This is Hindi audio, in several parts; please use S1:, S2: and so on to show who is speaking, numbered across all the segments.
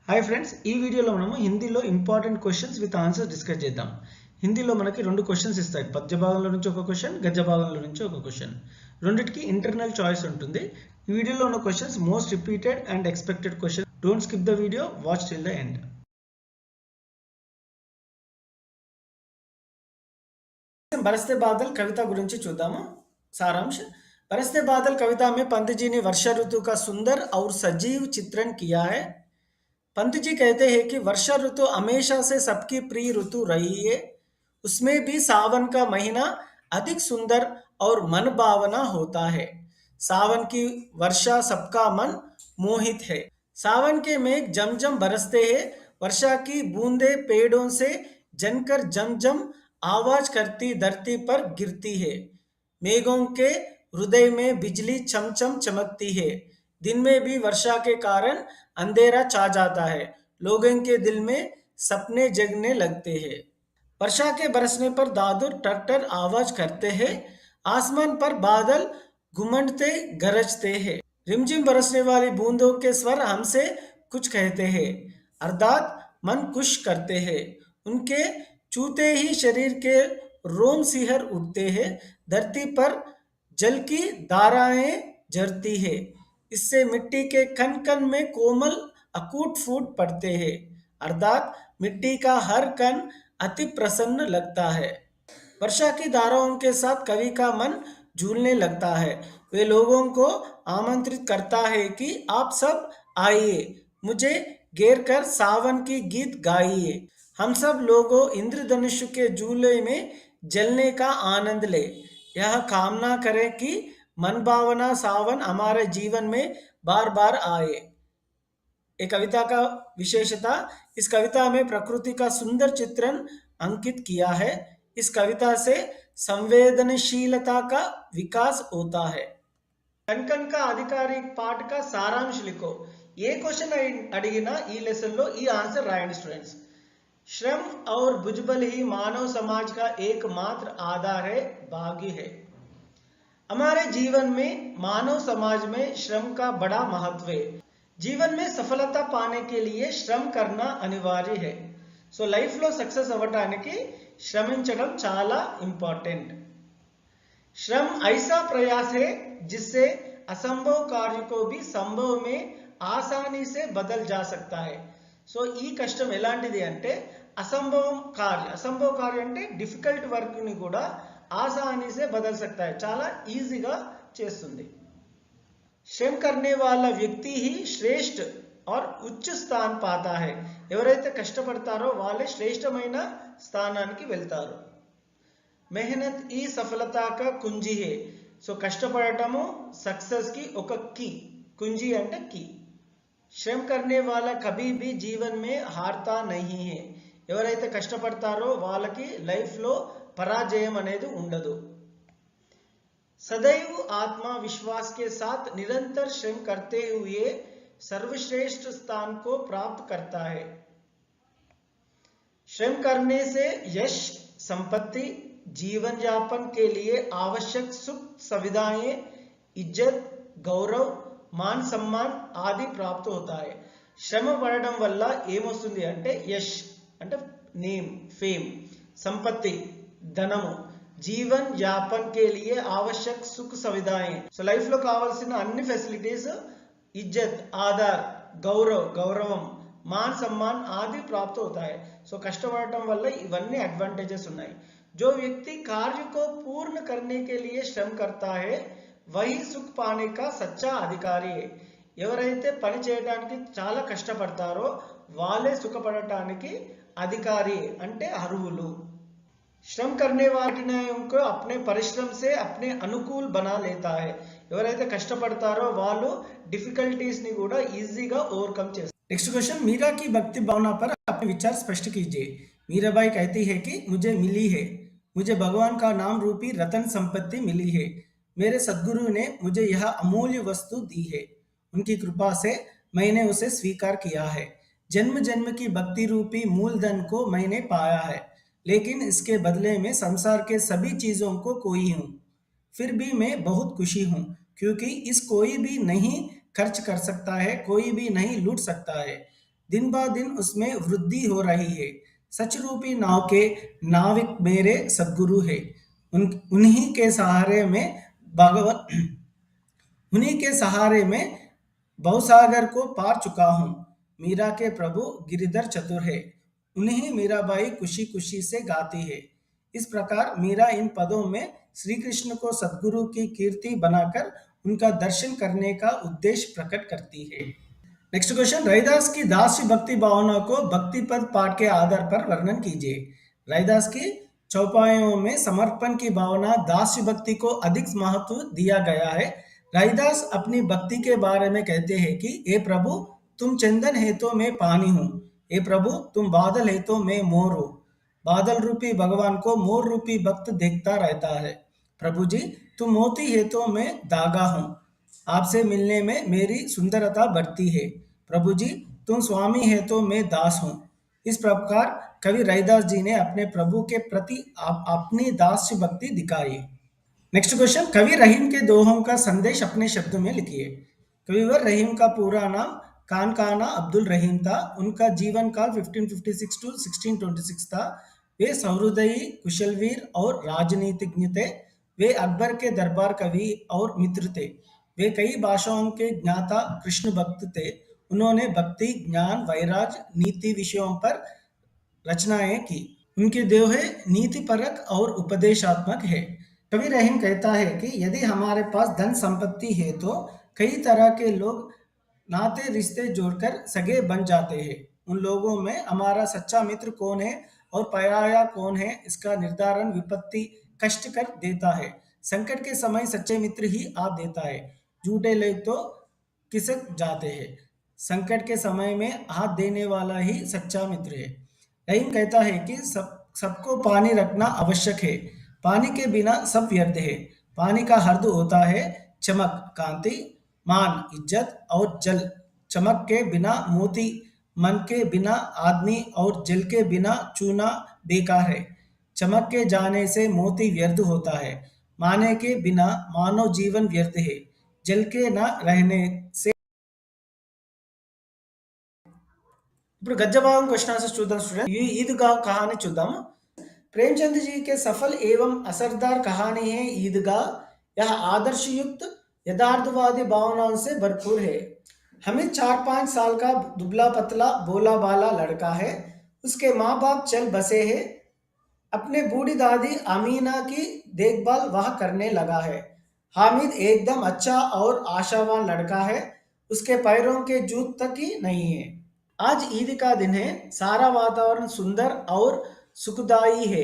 S1: హాయ్ ఫ్రెండ్స్, ఈ వీడియోలో మనము హిందీలో important questions with answers discuss చేద్దాం. హిందీలో మనకి రెండు క్వశ్చన్స్ ఇస్తాయి. పద్య భాగంలో నుంచి ఒక క్వశ్చన్, గద్య భాగంలో నుంచి ఒక క్వశ్చన్. రెండిటికి ఇంటర్నల్ చాయిస్ ఉంటుంది. ఈ వీడియోలో ఉన్న questions most repeated and expected question. Don't skip the video, watch till the end. बरसते बादल कविता गुरिंची चूद्दामु. सारांश: बरसते बादल कविता में पंत जी ने वर्षा ऋतु का सुंदर और सजीव चित्रण किया है. पंत जी कहते हैं कि वर्षा ऋतु हमेशा से सबकी प्रिय ऋतु रही है. उसमें भी सावन का महीना अधिक सुंदर और मन भावना होता है. सावन की वर्षा सबका मन मोहित है. सावन के मेघ जमजम बरसते हैं. वर्षा की बूंदे पेड़ों से जनकर जमजम आवाज करती धरती पर गिरती है. मेघों के हृदय में बिजली चमचम चमकती है. दिन में भी वर्षा के कारण अंधेरा छा जाता है. लोगों के दिल में सपने जगने लगते हैं. वर्षा के बरसने पर दादुर टरटर आवाज करते हैं. आसमान पर बादल घुमंडते गरजते हैं. रिमझिम बरसने वाली बूंदों के स्वर हमसे कुछ कहते हैं, अर्थात मन खुश करते हैं. उनके छूते ही शरीर के रोम सिहर उठते हैं. धरती पर जल की धाराएं झरती है. इससे मिट्टी के कण कण में कोमल अकूट फूट पड़ते हैं, अर्थात मिट्टी का हर कण अति प्रसन्न लगता है. वर्षा की धाराओं के साथ कवि का मन झूलने लगता है. वे लोगों को आमंत्रित करता है कि आप सब आइए, मुझे घेर कर सावन की गीत गाइए. हम सब लोगों इंद्रधनुष के झूले में जलने का आनंद ले. यह कामना करें कि मन भावना सावन हमारे जीवन में बार बार आए. एक कविता का विशेषता: इस कविता में प्रकृति का सुंदर चित्रण अंकित किया है. इस कविता से संवेदनशीलता का विकास होता है. कनकन का आधिकारिक पाठ का सारांश लिखो. ये क्वेश्चन अड़गिना ई लेसन लो ई आंसर रायंడి स्टूडेंट्स. श्रम और भुजबल ही मानव समाज का एकमात्र आधार है, भाग्य है. हमारे जीवन में मानव समाज में श्रम का बड़ा महत्व है. जीवन में सफलता पाने के लिए श्रम करना अनिवार्य है. సో లైఫ్లో సక్సెస్ అవ్వడానికి శ్రమించడం చాలా ఇంపార్టెంట్. श्रम ऐसा प्रयास है जिससे असंभव कार्य को भी संभव में आसानी से बदल जा सकता है. సో ఈ కష్టం ఎలాంటిది అంటే అసంభవం కార్య అంటే డిఫికల్ట్ వర్క్ ని కూడా ఆసానీ से बदल सकता है, చాలా ఈజీగా చేస్తుంది. श्रम करने वाला व्यक्ति ही श्रेष्ठ और उच्च स्थान पाता है. ఎవరైతే కష్టపడతారో వాళ్ళే శ్రేష్టమైన స్థానానికి వెళ్తారు. मेहनत ही सफलता का कुंजी है. సో కష్టపడటము సక్సెస్ కి ఒక కీ. कुंजी అంటే కీ. श्रम करने वाला कभी भी जीवन में हारता नहीं है. ఎవరైతే కష్టపడతారో వాళ్ళకి లైఫ్ లో పరాజయం అనేది ఉండదు. सदैव आत्मविश्वास के साथ निरंतर श्रम करते हुए सर्वश्रेष्ठ स्थान को प्राप्त करता है. श्रम करने से यश, संपत्ति, जीवन यापन के लिए आवश्यक सुख सुविधाएं, इज्जत, गौरव, मान सम्मान आदि प्राप्त होता है. శ్రమ పడడం వల్ల ఏమొస్తుంది అంటే యష్ అంటే నేమ్, ఫేమ్, సంపత్తి, ధనము, జీవన్ యాపన్ కే లియే ఆవశ్యక్ సుఖ సువిధాएं. సో లైఫ్ లో కావాల్సిన అన్ని ఫెసిలిటీస్, ఇజ్జత్, ఆధార్, గౌరవం, मान सम्मान आदि प्राप्त होता है. సో కష్టపడటం వల్ల ఇవన్నీ అడ్వాంటేజెస్ ఉన్నాయి. जो व्यक्ति कार्य को पूर्ण करने के लिए श्रम करता है वही सुख पाने का सच्चा अधिकारी है. ఎవరైతే పని చేయడానికి చాలా కష్టపడతారో వాళ్ళే సుఖపడటానికి అధికారి అంటే అర్హులు. श्रम करने वाले को अपने परिश्रम से अपने अनुकूल बना लेता है. ఎవరైతే కష్టపడతారో వాళ్ళు డిఫికల్టీస్ ని కూడా ఈజీగా ఓవర్కమ్ చేస్తారు. नेक्स्ट क्वेश्चन: मीरा की भक्ति भावना पर अपने विचार स्पष्ट कीजिए. मीराबाई कहती है कि मुझे मिली है, मुझे भगवान का नाम रूपी रतन संपत्ति मिली है. मेरे सद्गुरु ने मुझे यह अमूल्य वस्तु दी है. उनकी कृपा से मैंने उसे स्वीकार किया है. जन्म जन्म की भक्ति रूपी मूलधन को मैंने पाया है, लेकिन इसके बदले में संसार के सभी चीजों को खोई हूँ. फिर भी मैं बहुत खुशी हूँ, क्योंकि इस कोई भी नहीं खर्च कर सकता है, कोई भी नहीं लूट सकता है. दिन ब दिन उसमें वृद्धि हो रही है। सच रूपी नाव के नाविक मेरे सद्गुरु है। उन्हीं के सहारे में भगवत उन्हीं के सहारे में भवसागर को पार चुका हूँ। मीरा के प्रभु गिरिधर चतुर है, उन्हें मीराबाई खुशी खुशी से गाती है। इस प्रकार मीरा इन पदों में श्री कृष्ण को सद्गुरु की कीर्ति बनाकर उनका दर्शन करने का उद्देश्य प्रकट करती है। नेक्स्ट क्वेश्चन, रैदास की दास्य भक्ति भावना को भक्ति पद पाठ के आधार पर वर्णन कीजिए। रैदास की चौपाइयों में समर्पण की भावना दास्य भक्ति को अधिक महत्व दिया गया है। रैदास अपनी भक्ति के बारे में कहते हैं कि हे प्रभु तुम चंदन है तो मैं पानी हूँ, हे प्रभु तुम बादल है तो मैं मोर हूँ। बादल रूपी भगवान को मोर रूपी भक्त देखता रहता है। प्रभु जी तुम मोती है तो मैं धागा हूँ, आपसे मिलने में मेरी सुंदरता बढ़ती है। प्रभु जी तुम स्वामी है तो मैं दास हूँ। इस प्रकार कवि रैदास जी ने अपने प्रभु के प्रति अपनी दास्य भक्ति दिखाई। नेक्स्ट क्वेश्चन, कवि रहीम के दोहों का संदेश अपने शब्दों में लिखिए। कविवर रहीम का पूरा नाम कानकाना अब्दुल रहीम था। उनका जीवन काल 1556 टू 1626 था। वे सहृदयी, कुशलवीर और राजनीतिज्ञ थे। वे अकबर के दरबार कवि और मित्र थे। वे कई भाषाओं के ज्ञाता कृष्ण भक्त थे। उन्होंने भक्ति, ज्ञान, वैराग्य, नीति विषयों पर रचनाएं की। उनके दोहे नीति परक और उपदेशात्मक है। कवि रहीम कहता है कि यदि हमारे पास धन संपत्ति है तो कई तरह के लोग नाते रिश्ते जोड़कर सगे बन जाते हैं। उन लोगों में हमारा सच्चा मित्र कौन है और पराया कौन है, इसका निर्धारण विपत्ति कष्ट कर देता है। संकट के समय सच्चे मित्र ही आप देता है, झूठे लोग तो खिसक जाते हैं। संकट के समय में हाथ देने वाला ही सच्चा मित्र है। रहीम कहता है कि सबको पानी रखना आवश्यक है। पानी के बिना सब व्यर्थ है। पानी का अर्थ होता है चमक, कांति, मान, इज्जत और जल। चमक के बिना मोती, मन के बिना आदमी और जल के बिना चूना बेकार है। चमक के जाने से मोती व्यर्थ होता है। माने के बिना मानव जीवन व्यर्थ है। जल के न रहने से ఇప్పుడు గద్య భాగం క్వశ్చన్ ఆన్సర్స్ చూద్దాం స్టూడెంట్। ఈ ఈద్గాह कहानी చూద్దాం। प्रेमचंद जी के सफल एवं असरदार कहानी है ईदगाह। यह आदर्श युक्त यथार्थवादी भावनाओं से भरपूर है। हमिद 4-5 साल का दुबला पतला भोला भाला लड़का है। उसके माँ बाप चल बसे हैं। अपने बूढ़ी दादी अमीना की देखभाल वह करने लगा है। हामिद एकदम अच्छा और आशावान लड़का है। उसके पैरों के जूत तक ही नहीं है। आज ईद का दिन है। सारा वातावरण सुंदर और सुखदायी है।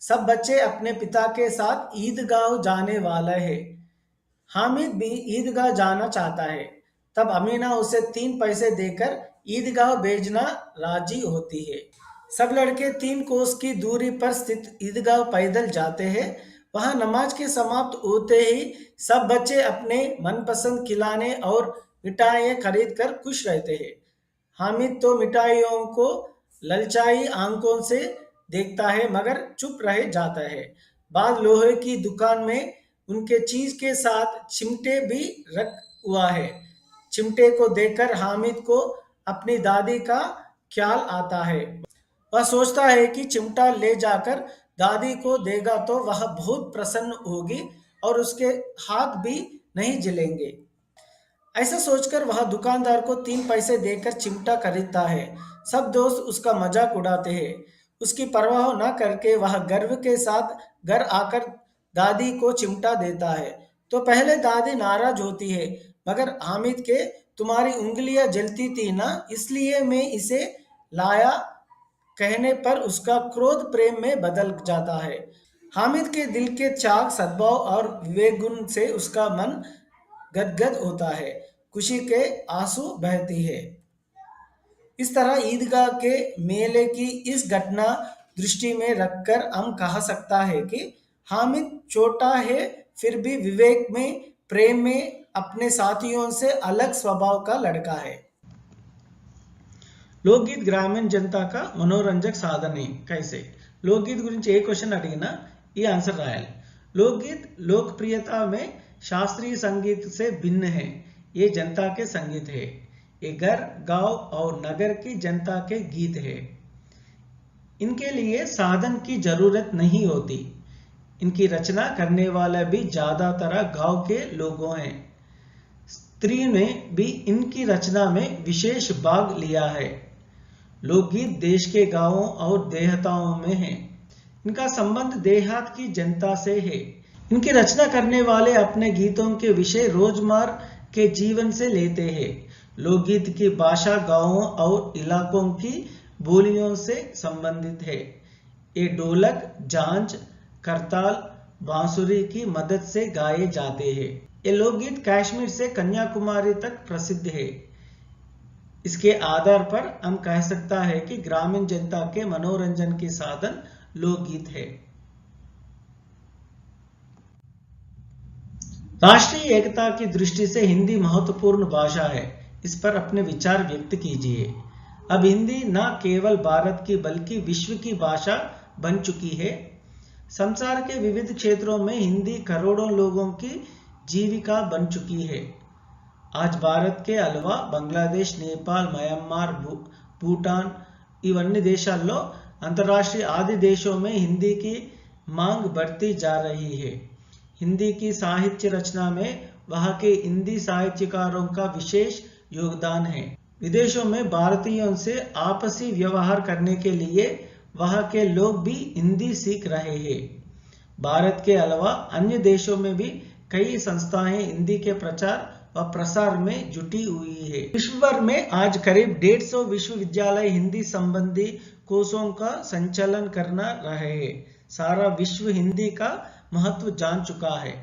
S1: सब बच्चे अपने पिता के साथ ईदगाह जाने वाले हैं। हामिद भी ईदगाह जाना चाहता है। तब अमीना उसे 3 पैसे देकर ईदगाह भेजना राजी होती है। सब लड़के 3 कोस की दूरी पर स्थित ईदगाह पैदल जाते हैं। वहां नमाज के समाप्त होते ही सब बच्चे अपने मनपसंद खिलौने और मिठाइयाँ खरीद कर खुश रहते हैं। हामिद तो मिठाइयों को ललचाई आंखों से देखता है मगर चुप रह जाता है। बाद लोहे की दुकान में उनके चीज के साथ चिमटे भी रख हुआ है। चिमटे को देखकर हामिद को अपनी दादी का ख्याल आता है। वह सोचता है कि चिमटा ले जाकर दादी को देगा तो वह बहुत प्रसन्न होगी और उसके हाथ भी नहीं जलेंगे। ऐसा सोचकर वह दुकानदार को 3 पैसे देकर चिमटा खरीदता है। सब दोस्त उसका मजाक उड़ाते हैं। उसकी परवाह न करके वह गर्व के साथ घर आकर दादी को चिमटा देता है तो पहले दादी नाराज होती है, मगर हामिद के तुम्हारी उंगलियां जलती थी ना, इसलिए मैं इसे लाया कहने पर उसका क्रोध प्रेम में बदल जाता है। हामिद के दिल के चाक, सद्भाव और विवेक गुण से उसका मन गदगद होता है, खुशी के आंसू बहती है। इस तरह ईदगाह के मेले की इस घटना दृष्टि में रखकर हम कह सकता है कि हामिद छोटा है फिर भी विवेक में, प्रेम में अपने साथियों से अलग स्वभाव का लड़का है। लोकगीत ग्रामीण जनता का मनोरंजक साधन है। कैसे लोकगीत గురించి ఏ క్వశ్చన్ అడిగినా ఈ ఆన్సర్ రాయాలి। लोकगीत लोकप्रियता में शास्त्रीय संगीत से भिन्न है। ये जनता के संगीत है। ये घर, गांव और नगर की जनता के गीत है। इनके लिए साधन की जरूरत नहीं होती। इनकी रचना करने वाले भी ज्यादातर गांव के लोगों हैं। स्त्री ने भी इनकी रचना में विशेष भाग लिया है। लोकगीत देश के गांवों और देहातों में है। इनका संबंध देहात की जनता से है। इनकी रचना करने वाले अपने गीतों के विषय रोजमर्रा के जीवन से लेते हैं। लोकगीत की भाषा गांवों और इलाकों की बोलियों से संबंधित है। ये ढोलक, झांझ, करताल, बांसुरी की मदद से गाए जाते हैं। ये लोकगीत कश्मीर से कन्याकुमारी तक प्रसिद्ध है। इसके आधार पर हम कह सकता है कि ग्रामीण जनता के मनोरंजन के साधन लोकगीत है। राष्ट्रीय एकता की दृष्टि से हिंदी महत्वपूर्ण भाषा है। इस पर अपने विचार व्यक्त कीजिए। अब हिंदी न केवल भारत की बल्कि विश्व की भाषा बन चुकी है। संसार के विविध क्षेत्रों में हिंदी करोड़ों लोगों की जीविका बन चुकी है। आज भारत के अलावा బంగ్లాదేశ్, నేపాల్, మయన్మార్, భూటాన్ ఇవన్నీ దేశాల్లో अंतर्राष्ट्रीय आदि देशों में हिंदी की मांग बढ़ती जा रही है। हिंदी की साहित्य रचना में वहां के हिंदी साहित्यकारों का विशेष योगदान है। विदेशों में भारतीयों से आपसी व्यवहार करने के लिए वहां के लोग भी हिंदी सीख रहे हैं। भारत के अलावा अन्य देशों में भी कई संस्थाएं हिंदी के प्रचार व प्रसार में जुटी हुई है। विश्व भर में आज करीब 150 विश्वविद्यालय हिंदी संबंधी कोर्सों का संचालन करना रहे हैं। सारा विश्व हिंदी का महत्व जान चुका है।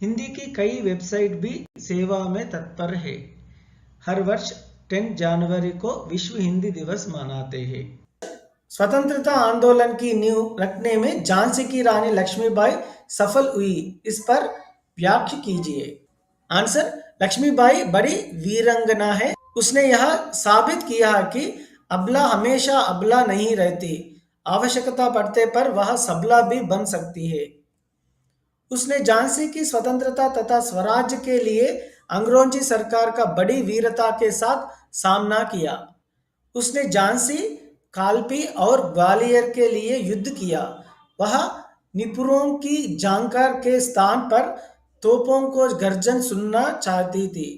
S1: हिंदी की कई वेबसाइट भी सेवा में तत्पर है। हर वर्ष 10 जनवरी को विश्व हिंदी दिवस मनाते हैं। स्वतंत्रता आंदोलन की नींव रखने में झांसी की रानी लक्ष्मीबाई सफल हुई, इस पर व्याख्या कीजिए। आंसर: लक्ष्मीबाई बड़ी वीरांगना है। उसने यह साबित किया कि अबला हमेशा अबला नहीं रहती, आवश्यकता पड़ने पर वह सबला भी बन सकती है। उसने झांसी की स्वतंत्रता तथा स्वराज्य के लिए अंग्रेजी सरकार का बड़ी वीरता के साथ सामना किया। उसने झांसी, कालपी और ग्वालियर के लिए युद्ध किया। वह निपुणों की जांकर के स्थान पर तोपों को गर्जन सुनना चाहती थी।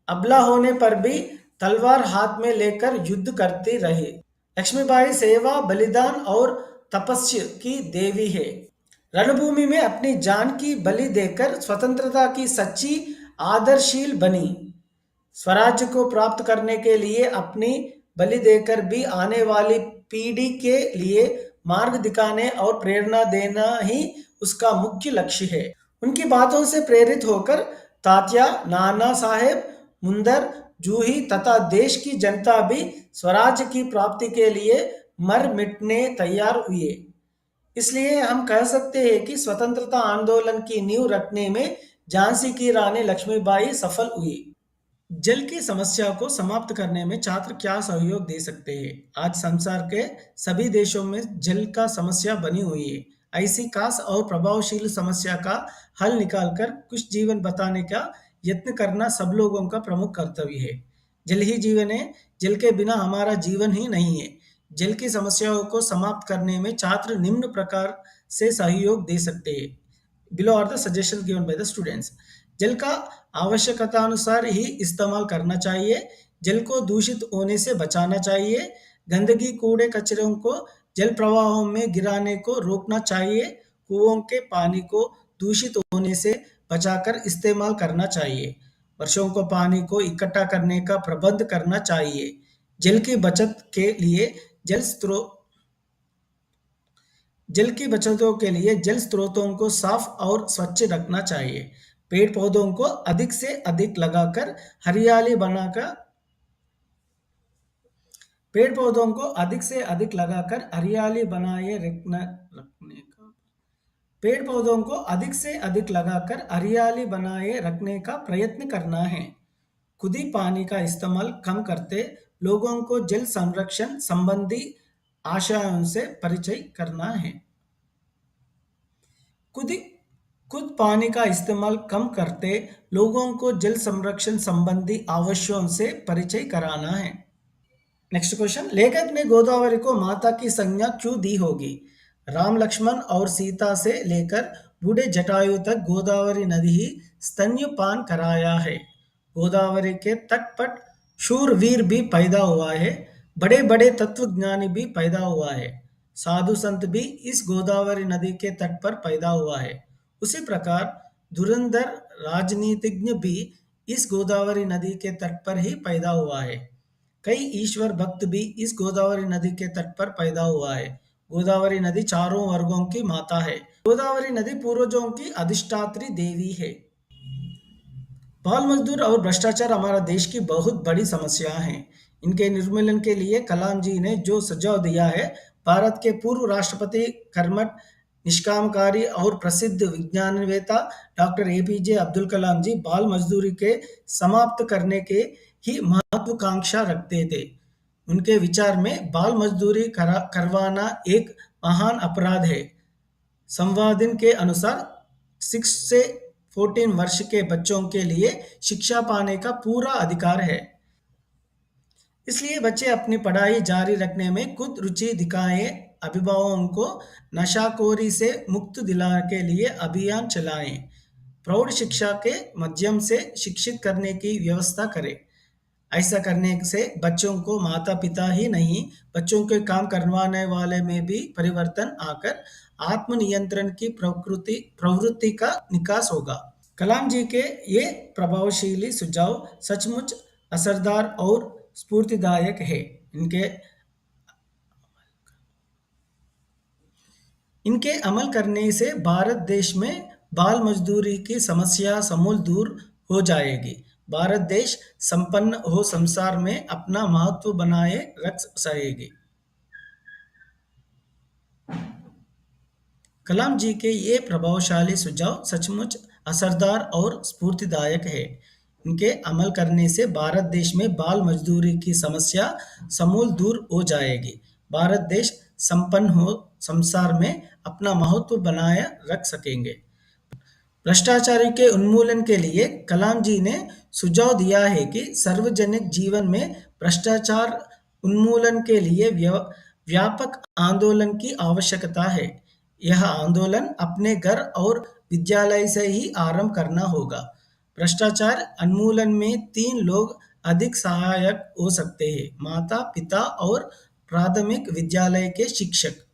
S1: अबला होने पर भी तलवार हाथ में लेकर युद्ध करती रही। लक्ष्मीबाई सेवा, बलिदान और तपस्या की देवी है। रणभूमि में अपनी जान की बलि देकर स्वतंत्रता की सच्ची आदर्शशील बनी। स्वराज्य को प्राप्त करने के लिए अपनी बलि देकर भी आने वाली पीढ़ी के लिए मार्ग दिखाने और प्रेरणा देना ही उसका मुख्य लक्ष्य है। उनकी बातों से प्रेरित होकर तात्या, नाना साहेब, मुंदर, जूही तथा देश की जनता भी स्वराज्य की प्राप्ति के लिए मर मिटने तैयार हुए। इसलिए हम कह सकते हैं कि स्वतंत्रता आंदोलन की नींव रखने में झांसी की रानी लक्ष्मीबाई सफल हुई। जल की समस्या को समाप्त करने में छात्र क्या सहयोग दे सकते हैं? आज संसार के सभी देशों में जल का समस्या बनी हुई है। ऐसी खास और प्रभावशील समस्या का हल निकालकर कुछ जीवन बताने का यत्न करना सब लोगों का प्रमुख कर्तव्य है। जल ही जीवन है। जल के बिना हमारा जीवन ही नहीं है। जल की समस्याओं को समाप्त करने में छात्र निम्न प्रकार से सहयोग दे सकते हैं। Below are the suggestion given by the students. जल का आवश्यकतानुसार ही इस्तेमाल करना चाहिए। जल को दूषित होने से बचाना चाहिए। गंदगी, कूड़े कचरों को जल प्रवाहों में गिराने को रोकना चाहिए। कुओं के पानी को दूषित होने से बचाकर इस्तेमाल करना चाहिए। वर्षों को पानी को इकट्ठा करने का प्रबंध करना चाहिए। जल की बचत के लिए जल की बचतों के लिए जल स्रोतों को साफ और स्वच्छ रखना चाहिए। पेड़ पौधों को अधिक से अधिक लगाकर हरियाली बनाकर पेड़ पौधों को अधिक से अधिक लगाकर हरियाली बनाए रखने का पेड़ पौधों को अधिक से अधिक लगाकर हरियाली बनाए रखने का प्रयत्न करना है। खुद ही पानी का इस्तेमाल कम करते लोगों को जल संरक्षण संबंधी आशयों से परिचय करना है। खुद ही खुद पानी का इस्तेमाल कम करते लोगों को जल संरक्षण संबंधी आवश्यों से परिचय कराना है। नेक्स्ट क्वेश्चन, लेखक ने गोदावरी को माता की संज्ञा क्यों दी होगी? राम लक्ष्मण और सीता से लेकर बूढ़े जटायु तक गोदावरी नदी ही स्तन्यपान कराया है। गोदावरी के तट पर शूरवीर भी पैदा हुआ है, बड़े बड़े तत्वज्ञानी भी पैदा हुआ है, साधु संत भी इस गोदावरी नदी के तट पर पैदा हुआ है। उसी प्रकार धुरंधर राजनीतिज्ञ भी इस गोदावरी नदी के तट पर ही पैदा हुआ है। कई ईश्वर भक्त भी इस गोदावरी नदी के तट पर पैदा हुआ है। गोदावरी नदी चारों वर्गों की माता है। गोदावरी नदी पूर्वजों की अधिष्ठात्री देवी है। बाल मजदूर और भ्रष्टाचार हमारा देश की बहुत बड़ी समस्या है। इनके निर्मूलन के लिए कलाम जी ने जो सुझाव दिया है, भारत के पूर्व राष्ट्रपति कर्मठ निष्कामकारी और प्रसिद्ध विज्ञानवेत्ता डॉक्टर एपीजे अब्दुल कलाम जी बाल मजदूरी के समाप्त करने के ही महत्वाकांक्षा रखते थे। उनके विचार में बाल मजदूरी करवाना एक महान अपराध है। संवादिन के अनुसार 6 से 14 वर्ष के बच्चों के लिए शिक्षा पाने का पूरा अधिकार है। इसलिए बच्चे अपनी पढ़ाई जारी रखने में खुद रुचि दिखाएं। अभिभावकों को नशाखोरी से मुक्त दिलाने के लिए अभियान चलाएं। प्रौढ़ शिक्षा के माध्यम से शिक्षित करने की व्यवस्था करें। ऐसा करने से बच्चों को माता पिता ही नहीं, बच्चों के काम करवाने वाले में भी परिवर्तन आकर आत्मनियंत्रण की प्रवृत्ति का निकास होगा। कलाम जी के ये प्रभावशाली सुझाव सचमुच असरदार और स्फूर्तिदायक है। इनके अमल करने से भारत देश में बाल मजदूरी की समस्या समूल दूर हो जाएगी। भारत देश संपन्न हो संसार में अपना महत्व बनाए रख सकेगी। कलाम जी के ये प्रभावशाली सुझाव सचमुच असरदार और स्फूर्तिदायक है। इनके अमल करने से भारत देश में बाल मजदूरी की समस्या समूल दूर हो जाएगी। भारत देश संपन्न हो संसार में अपना महत्व बनाए रख सकेंगे। भ्रष्टाचार के उन्मूलन के लिए कलाम जी ने सुझाव दिया है कि सार्वजनिक जीवन में भ्रष्टाचार उन्मूलन के लिए व्यापक आंदोलन की आवश्यकता है। यह आंदोलन अपने घर और विद्यालय से ही आरंभ करना होगा। भ्रष्टाचार उन्मूलन में 3 लोग अधिक सहायक हो सकते हैं: माता पिता और प्राथमिक विद्यालय के शिक्षक।